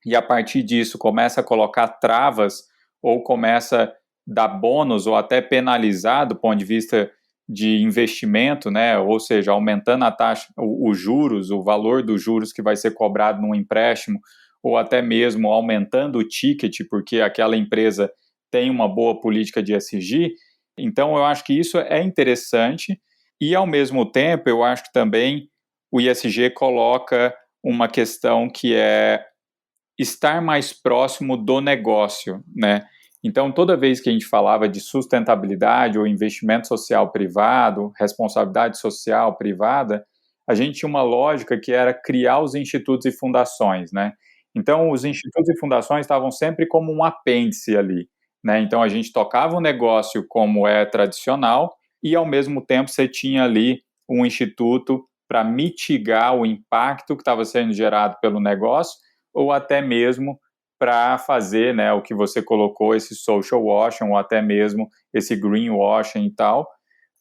C: e a partir disso começa a colocar travas ou começa a dar bônus ou até penalizar do ponto de vista de investimento, né? Ou seja, aumentando a taxa, os juros, o valor dos juros que vai ser cobrado num empréstimo, ou até mesmo aumentando o ticket, porque aquela empresa tem uma boa política de ESG. Então, eu acho que isso é interessante e, ao mesmo tempo, eu acho que também o ESG coloca uma questão que é estar mais próximo do negócio, né? Então, toda vez que a gente falava de sustentabilidade ou investimento social privado, responsabilidade social privada, a gente tinha uma lógica que era criar os institutos e fundações, né? Então, os institutos e fundações estavam sempre como um apêndice ali, né? Então, a gente tocava o negócio como é tradicional e, ao mesmo tempo, você tinha ali um instituto para mitigar o impacto que estava sendo gerado pelo negócio ou até mesmo para fazer, né, o que você colocou, esse social washing, ou até mesmo esse greenwashing e tal,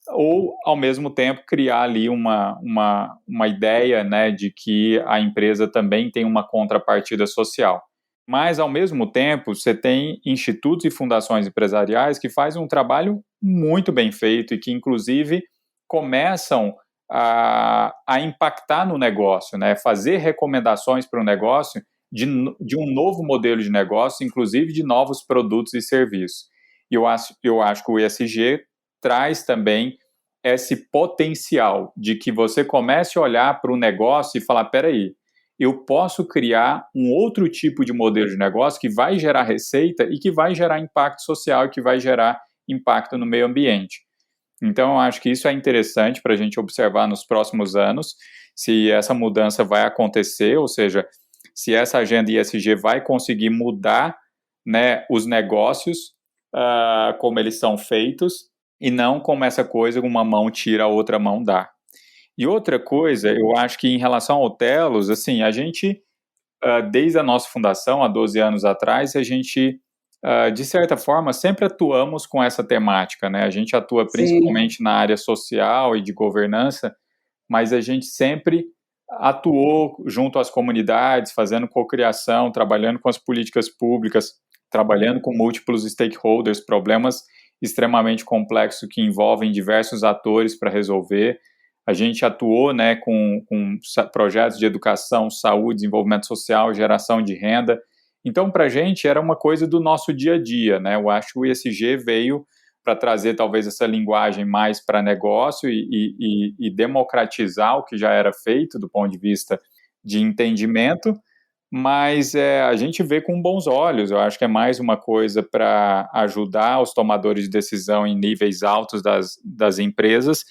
C: ou, ao mesmo tempo, criar ali uma ideia, né, de que a empresa também tem uma contrapartida social. Mas, ao mesmo tempo, você tem institutos e fundações empresariais que fazem um trabalho muito bem feito e que, inclusive, começam a impactar no negócio, né, fazer recomendações para o negócio de um novo modelo de negócio, inclusive de novos produtos e serviços. E eu acho que o ESG traz também esse potencial de que você comece a olhar para o negócio e falar, peraí, eu posso criar um outro tipo de modelo de negócio que vai gerar receita e que vai gerar impacto social e que vai gerar impacto no meio ambiente. Então, eu acho que isso é interessante para a gente observar nos próximos anos, se essa mudança vai acontecer, ou seja, se essa agenda ESG vai conseguir mudar, né, os negócios como eles são feitos, e não como essa coisa, uma mão tira, a outra mão dá. E outra coisa, eu acho que em relação ao Telos, assim, a gente, desde a nossa fundação, há 12 anos atrás, a gente, de certa forma, sempre atuamos com essa temática, né? A gente atua principalmente na área social e de governança, mas a gente sempre atuou junto às comunidades, fazendo cocriação, trabalhando com as políticas públicas, trabalhando com múltiplos stakeholders, problemas extremamente complexos que envolvem diversos atores para resolver. A gente atuou, né, com projetos de educação, saúde, desenvolvimento social, geração de renda. Então, para a gente, era uma coisa do nosso dia a dia, né? Eu acho que o ESG veio para trazer talvez essa linguagem mais para negócio e democratizar o que já era feito do ponto de vista de entendimento, mas a gente vê com bons olhos. Eu acho que é mais uma coisa para ajudar os tomadores de decisão em níveis altos das empresas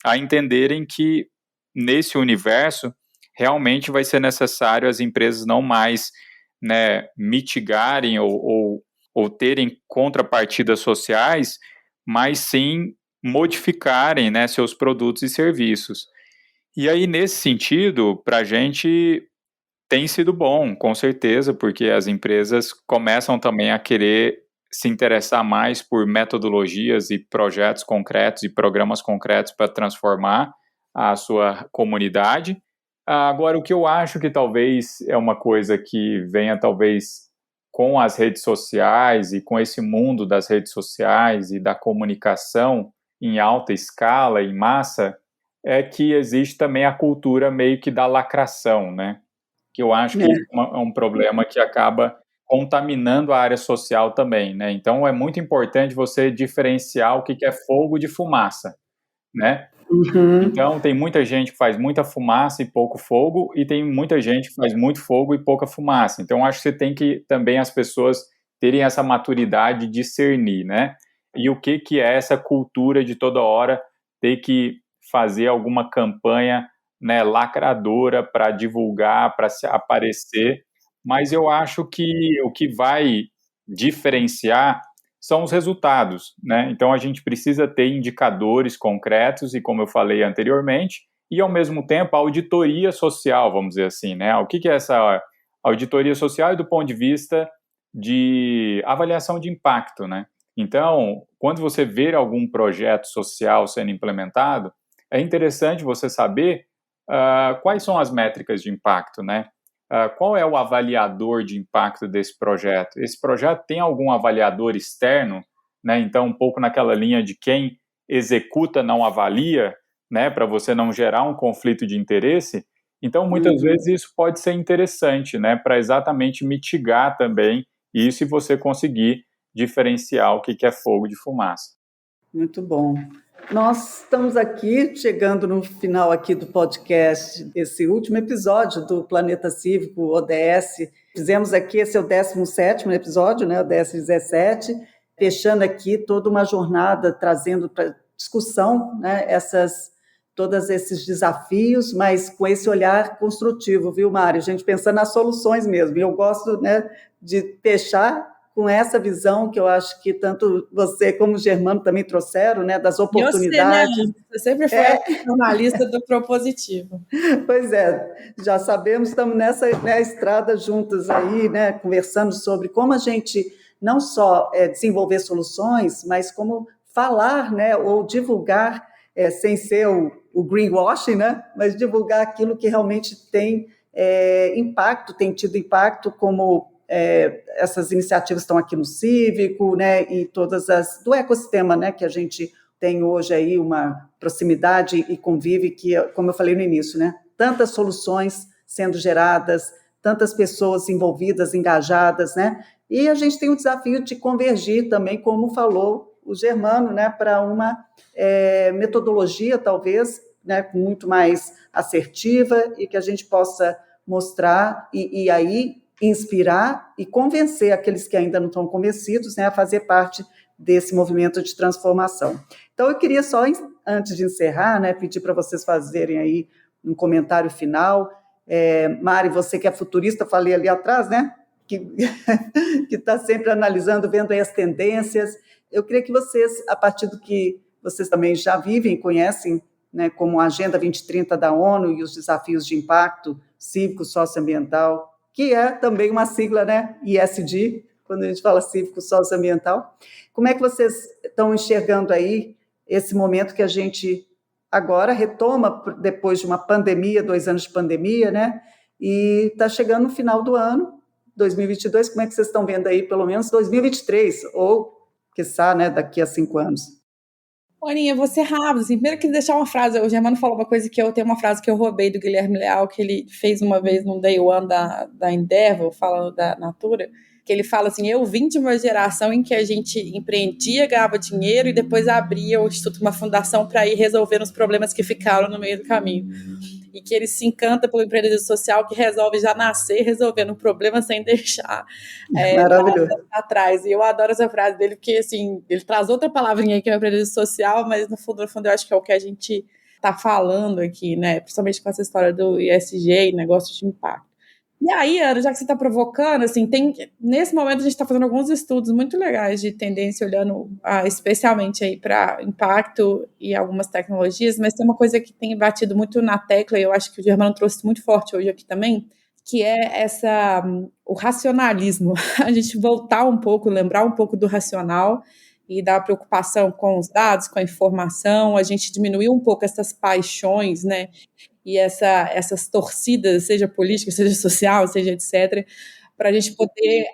C: a entenderem que nesse universo realmente vai ser necessário as empresas não mais, né, mitigarem ou terem contrapartidas sociais, mas sim modificarem, né, seus produtos e serviços. E aí, nesse sentido, para a gente tem sido bom, com certeza, porque as empresas começam também a querer se interessar mais por metodologias e projetos concretos e programas concretos para transformar a sua comunidade. Agora, o que eu acho que talvez é uma coisa que venha talvez com as redes sociais e com esse mundo das redes sociais e da comunicação em alta escala, em massa, é que existe também a cultura meio que da lacração, né? Que eu acho que é um problema que acaba contaminando a área social também, né? Então, é muito importante você diferenciar o que é fogo de fumaça, né?
A: Uhum.
C: Então, tem muita gente que faz muita fumaça e pouco fogo, e tem muita gente que faz muito fogo e pouca fumaça. Então, acho que você tem que também as pessoas terem essa maturidade de discernir, né? E o que é essa cultura de toda hora ter que fazer alguma campanha, né, lacradora para divulgar, para se aparecer, mas eu acho que o que vai diferenciar são os resultados, né? Então a gente precisa ter indicadores concretos e, como eu falei anteriormente, e ao mesmo tempo a auditoria social, vamos dizer assim, né? O que é essa auditoria social do ponto de vista de avaliação de impacto, né? Então, quando você vê algum projeto social sendo implementado, é interessante você saber quais são as métricas de impacto, né? Qual é o avaliador de impacto desse projeto? Esse projeto tem algum avaliador externo, né? Então, um pouco naquela linha de quem executa não avalia, né? Para você não gerar um conflito de interesse. Então, muitas vezes isso pode ser interessante, né? Para exatamente mitigar também isso e você conseguir diferenciar o que é fogo de fumaça.
A: Muito bom. Nós estamos aqui, chegando no final aqui do podcast, esse último episódio do Planeta Cívico, ODS. Fizemos aqui, esse é o 17º episódio, né, ODS 17, fechando aqui toda uma jornada, trazendo para discussão, né, todos esses desafios, mas com esse olhar construtivo, viu, Mário? A gente pensando nas soluções mesmo. E eu gosto, né, de fechar com essa visão que eu acho que tanto você como o Germano também trouxeram, né, das oportunidades.
B: Você, né? Você sempre foi a jornalista do propositivo.
A: Pois é, já sabemos, estamos nessa, né, estrada juntos aí, né, conversando sobre como a gente não só desenvolver soluções, mas como falar, né, ou divulgar, sem ser o greenwashing, né, mas divulgar aquilo que realmente tem impacto, tem tido impacto, como essas iniciativas estão aqui no Cívico, né, e todas as do ecossistema, né, que a gente tem hoje aí uma proximidade e convive que, como eu falei no início, né, tantas soluções sendo geradas, tantas pessoas envolvidas, engajadas, né? E a gente tem o desafio de convergir também, como falou o Germano, né, para uma metodologia, talvez, né, muito mais assertiva e que a gente possa mostrar e aí inspirar e convencer aqueles que ainda não estão convencidos, né, a fazer parte desse movimento de transformação. Então, eu queria só, antes de encerrar, né, pedir para vocês fazerem aí um comentário final. Mari, você que é futurista, falei ali atrás, né, que está sempre analisando, vendo aí as tendências. Eu queria que vocês, a partir do que vocês também já vivem, conhecem, né, como a Agenda 2030 da ONU e os desafios de impacto cívico, socioambiental, que é também uma sigla, né, ESG, quando a gente fala cívico, socioambiental. Como é que vocês estão enxergando aí esse momento que a gente agora retoma depois de uma pandemia, 2 anos de pandemia, né, e está chegando no final do ano, 2022, como é que vocês estão vendo aí, pelo menos 2023, ou, quiçá, né, daqui a 5 anos?
B: Aninha, vou ser rápido, assim, primeiro eu queria deixar uma frase, o Germano falou uma coisa que eu tenho uma frase que eu roubei do Guilherme Leal, que ele fez uma vez no Day One da Endeavor, falando da Natura, que ele fala assim, eu vim de uma geração em que a gente empreendia, ganhava dinheiro e depois abria o Instituto, uma fundação para ir resolvendo os problemas que ficaram no meio do caminho. E que ele se encanta pelo empreendedorismo social que resolve já nascer resolvendo o problema sem deixar
A: Maravilhoso.
B: atrás. E eu adoro essa frase dele, porque assim, ele traz outra palavrinha aí que é o empreendedorismo social, mas no fundo eu acho que é o que a gente está falando aqui, né? Principalmente com essa história do ESG e negócios de impacto. E aí, Ana, já que você está provocando, assim, nesse momento a gente está fazendo alguns estudos muito legais de tendência, olhando especialmente aí para impacto e algumas tecnologias, mas tem uma coisa que tem batido muito na tecla, e eu acho que o Germano trouxe muito forte hoje aqui também, que é o racionalismo. A gente voltar um pouco, lembrar um pouco do racional e da preocupação com os dados, com a informação, a gente diminuir um pouco essas paixões, né? E essas torcidas, seja política, seja social, seja etc., para a gente poder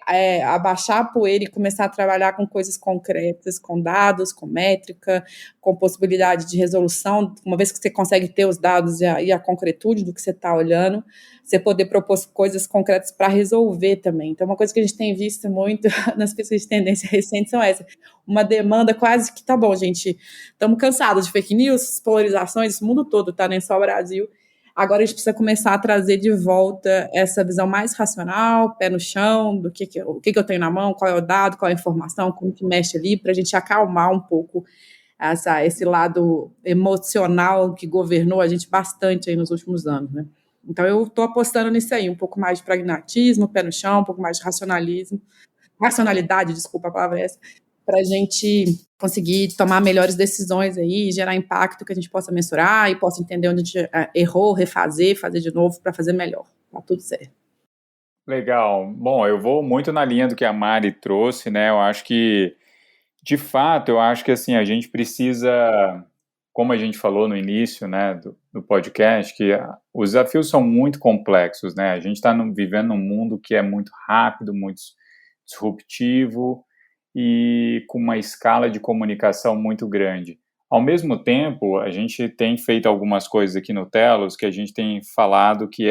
B: abaixar a poeira e começar a trabalhar com coisas concretas, com dados, com métrica, com possibilidade de resolução. Uma vez que você consegue ter os dados e a concretude do que você está olhando, você poder propor coisas concretas para resolver também. Então, uma coisa que a gente tem visto muito nas pesquisas de tendência recentes são essas. Uma demanda quase que, tá bom, gente, estamos cansados de fake news, polarizações, o mundo todo, tá, nem só o Brasil. Agora a gente precisa começar a trazer de volta essa visão mais racional, pé no chão, do que eu tenho na mão, qual é o dado, qual é a informação, como que mexe ali, para a gente acalmar um pouco esse lado emocional que governou a gente bastante aí nos últimos anos, né? Então eu estou apostando nisso aí, um pouco mais de pragmatismo, pé no chão, um pouco mais de racionalidade, desculpa a palavra é essa, para a gente conseguir tomar melhores decisões aí, gerar impacto que a gente possa mensurar e possa entender onde a gente errou, refazer, fazer de novo para fazer melhor. Tá tudo certo.
C: Legal. Bom, eu vou muito na linha do que a Mari trouxe, né? Eu acho que, de fato, assim, a gente precisa, como a gente falou no início, né, do podcast, que os desafios são muito complexos, né? A gente está vivendo num mundo que é muito rápido, muito disruptivo, e com uma escala de comunicação muito grande. Ao mesmo tempo, a gente tem feito algumas coisas aqui no Telos que a gente tem falado que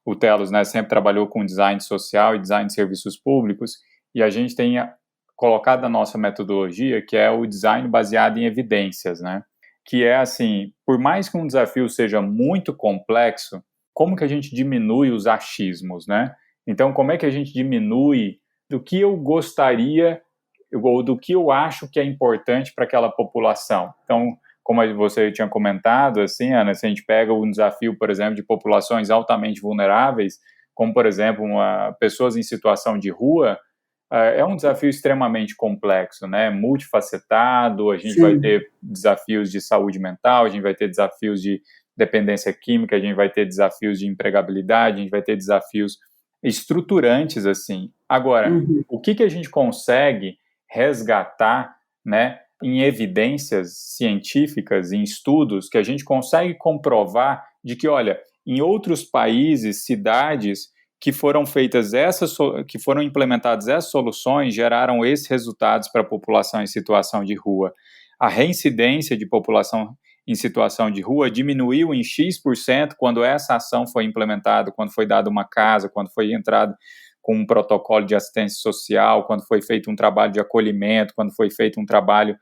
C: o Telos, né, sempre trabalhou com design social e design de serviços públicos, e a gente tem colocado a nossa metodologia, que é o design baseado em evidências, né? Que é assim, por mais que um desafio seja muito complexo, como que a gente diminui os achismos, né? Então, como é que a gente diminui do que eu gostaria ou do que eu acho que é importante para aquela população. Então, como você tinha comentado, assim, Ana, se a gente pega um desafio, por exemplo, de populações altamente vulneráveis, como, por exemplo, pessoas em situação de rua, é um desafio extremamente complexo, né? Multifacetado, a gente
A: Sim.
C: vai ter desafios de saúde mental, a gente vai ter desafios de dependência química, a gente vai ter desafios de empregabilidade, a gente vai ter desafios estruturantes, assim. Agora, o que a gente consegue resgatar, né, em evidências científicas, em estudos, que a gente consegue comprovar de que, olha, em outros países, cidades que foram feitas que foram implementadas essas soluções geraram esses resultados para a população em situação de rua. A reincidência de população em situação de rua diminuiu em X% quando essa ação foi implementada, quando foi dada uma casa, quando foi entrado com um protocolo de assistência social, quando foi feito um trabalho de acolhimento, quando foi feito um trabalho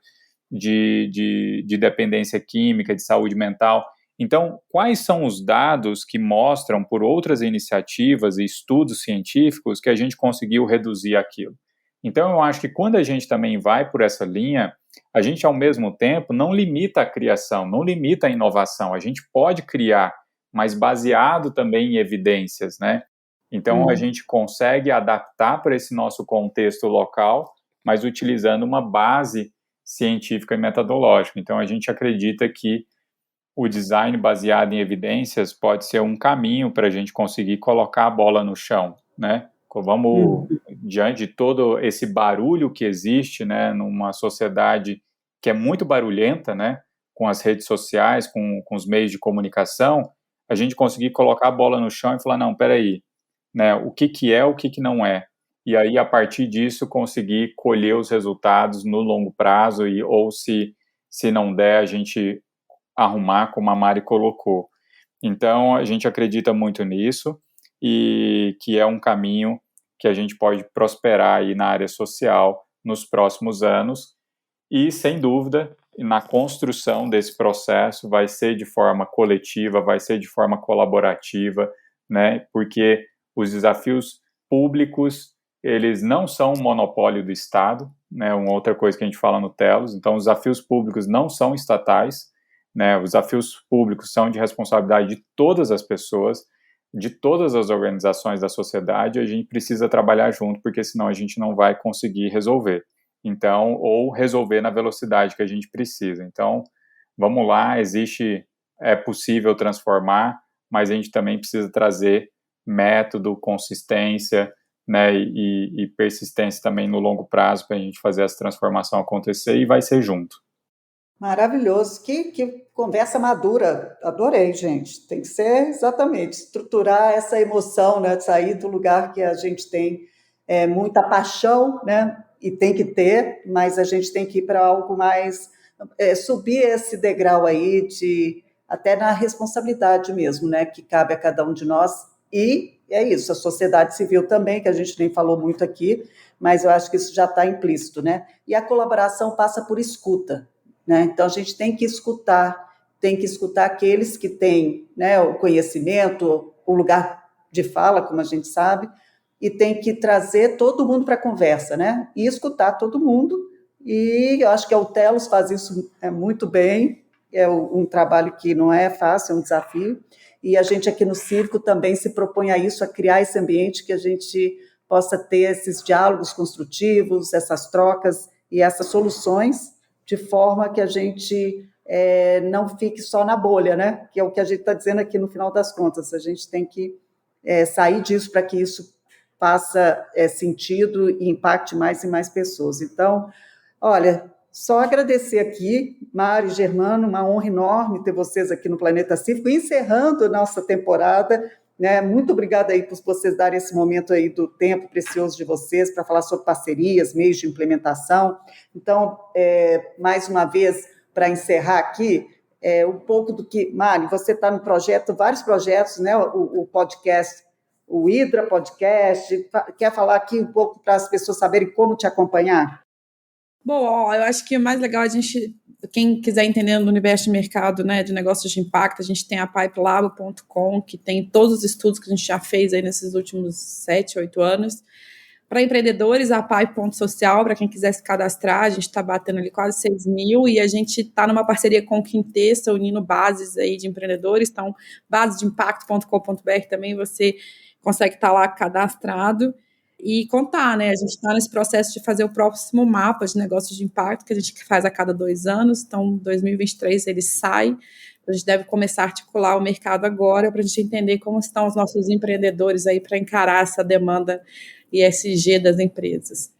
C: de dependência química, de saúde mental. Então, quais são os dados que mostram, por outras iniciativas e estudos científicos, que a gente conseguiu reduzir aquilo? Então, eu acho que quando a gente também vai por essa linha, a gente, ao mesmo tempo, não limita a criação, não limita a inovação. A gente pode criar, mas baseado também em evidências, né? Então, a gente consegue adaptar para esse nosso contexto local, mas utilizando uma base científica e metodológica. Então, a gente acredita que o design baseado em evidências pode ser um caminho para a gente conseguir colocar a bola no chão, né? Vamos, diante de todo esse barulho que existe, né, numa sociedade que é muito barulhenta, né, com as redes sociais, com os meios de comunicação, a gente conseguir colocar a bola no chão e falar, não, peraí, né, o que é, o que não é. E aí, a partir disso, conseguir colher os resultados no longo prazo, ou se não der, a gente arrumar, como a Mari colocou. Então, a gente acredita muito nisso, e que é um caminho que a gente pode prosperar aí na área social nos próximos anos, e, sem dúvida, na construção desse processo vai ser de forma coletiva, vai ser de forma colaborativa, né, porque os desafios públicos, eles não são um monopólio do Estado, né, uma outra coisa que a gente fala no Telos, então os desafios públicos não são estatais, né, os desafios públicos são de responsabilidade de todas as pessoas, de todas as organizações da sociedade, a gente precisa trabalhar junto, porque senão a gente não vai conseguir resolver. Então, ou resolver na velocidade que a gente precisa. Então, vamos lá, é possível transformar, mas a gente também precisa trazer método, consistência, né, e persistência também no longo prazo para a gente fazer essa transformação acontecer, e vai ser junto.
A: Maravilhoso, que conversa madura, adorei, gente. Tem que ser exatamente, estruturar essa emoção, né, de sair do lugar que a gente tem muita paixão, né, e tem que ter, mas a gente tem que ir para algo mais, subir esse degrau aí, até na responsabilidade mesmo, né, que cabe a cada um de nós, e é isso, a sociedade civil também, que a gente nem falou muito aqui, mas eu acho que isso já está implícito, né, e a colaboração passa por escuta, né? Então, a gente tem que escutar aqueles que têm, né, o conhecimento, o lugar de fala, como a gente sabe, e tem que trazer todo mundo para a conversa, né? E escutar todo mundo, e eu acho que a Telos faz isso muito bem, é um trabalho que não é fácil, é um desafio, e a gente aqui no Cívico também se propõe a isso, a criar esse ambiente que a gente possa ter esses diálogos construtivos, essas trocas e essas soluções, de forma que a gente não fique só na bolha, né? Que é o que a gente está dizendo aqui no final das contas. A gente tem que sair disso para que isso faça sentido e impacte mais e mais pessoas. Então, olha, só agradecer aqui, Mari e Germano, uma honra enorme ter vocês aqui no Planeta Cívico, encerrando a nossa temporada, né? Muito obrigada aí por vocês darem esse momento aí do tempo precioso de vocês para falar sobre parcerias, meios de implementação. Então, mais uma vez, para encerrar aqui, um pouco do que... Mari, você está no projeto, vários projetos, né? O podcast, o Hidra Podcast, quer falar aqui um pouco para as pessoas saberem como te acompanhar?
B: Bom, eu acho que é mais legal quem quiser entender no universo de mercado, né, de negócios de impacto, a gente tem a pipelab.com, que tem todos os estudos que a gente já fez aí nesses últimos 7, 8 anos. Para empreendedores, a pipe.social, para quem quiser se cadastrar, a gente está batendo ali quase 6 mil, e a gente está numa parceria com o Quintessa, unindo bases aí de empreendedores, então basedeimpacto.com.br também você consegue estar lá cadastrado. E contar, né? A gente está nesse processo de fazer o próximo mapa de negócios de impacto, que a gente faz a cada 2 anos, então 2023 ele sai, a gente deve começar a articular o mercado agora para a gente entender como estão os nossos empreendedores aí para encarar essa demanda ESG das empresas.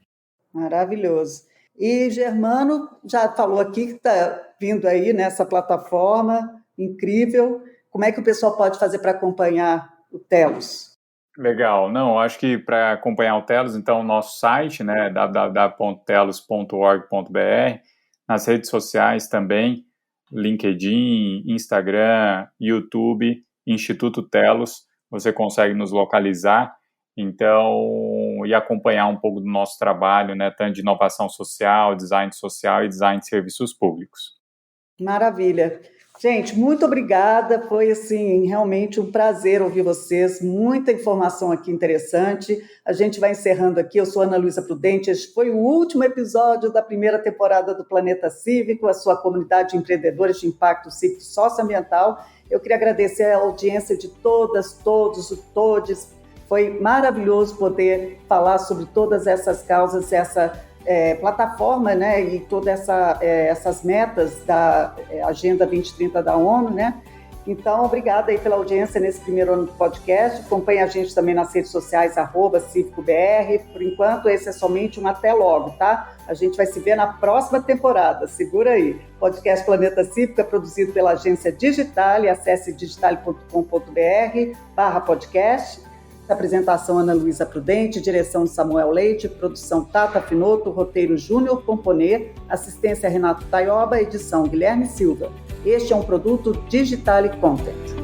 A: Maravilhoso. E Germano já falou aqui que está vindo aí nessa plataforma incrível, como é que o pessoal pode fazer para acompanhar o Telos?
C: Legal. Não, acho que para acompanhar o Telos, então, o nosso site, né, www.telos.org.br, nas redes sociais também, LinkedIn, Instagram, YouTube, Instituto Telos, você consegue nos localizar, então, e acompanhar um pouco do nosso trabalho, né, tanto de inovação social e design de serviços públicos.
A: Maravilha. Gente, muito obrigada, foi assim, realmente um prazer ouvir vocês, muita informação aqui interessante. A gente vai encerrando aqui, eu sou Ana Luísa Prudente, este foi o último episódio da primeira temporada do Planeta Cívico, a sua comunidade de empreendedores de impacto cívico e socioambiental. Eu queria agradecer a audiência de todas, todos, todes. Foi maravilhoso poder falar sobre todas essas causas, essa plataforma, né, e todas essas metas da Agenda 2030 da ONU, né? Então, obrigada aí pela audiência nesse primeiro ano do podcast. Acompanhe a gente também nas redes sociais, @CívicoBR. Por enquanto, esse é somente um até logo, tá? A gente vai se ver na próxima temporada. Segura aí. Podcast Planeta Cívico é produzido pela Agência Digitale. Acesse digitale.com.br/podcast. Apresentação Ana Luísa Prudente, direção de Samuel Leite, produção Tata Finoto, roteiro Júnior Componê, assistência Renato Taioba, edição Guilherme Silva. Este é um produto Digitale Content.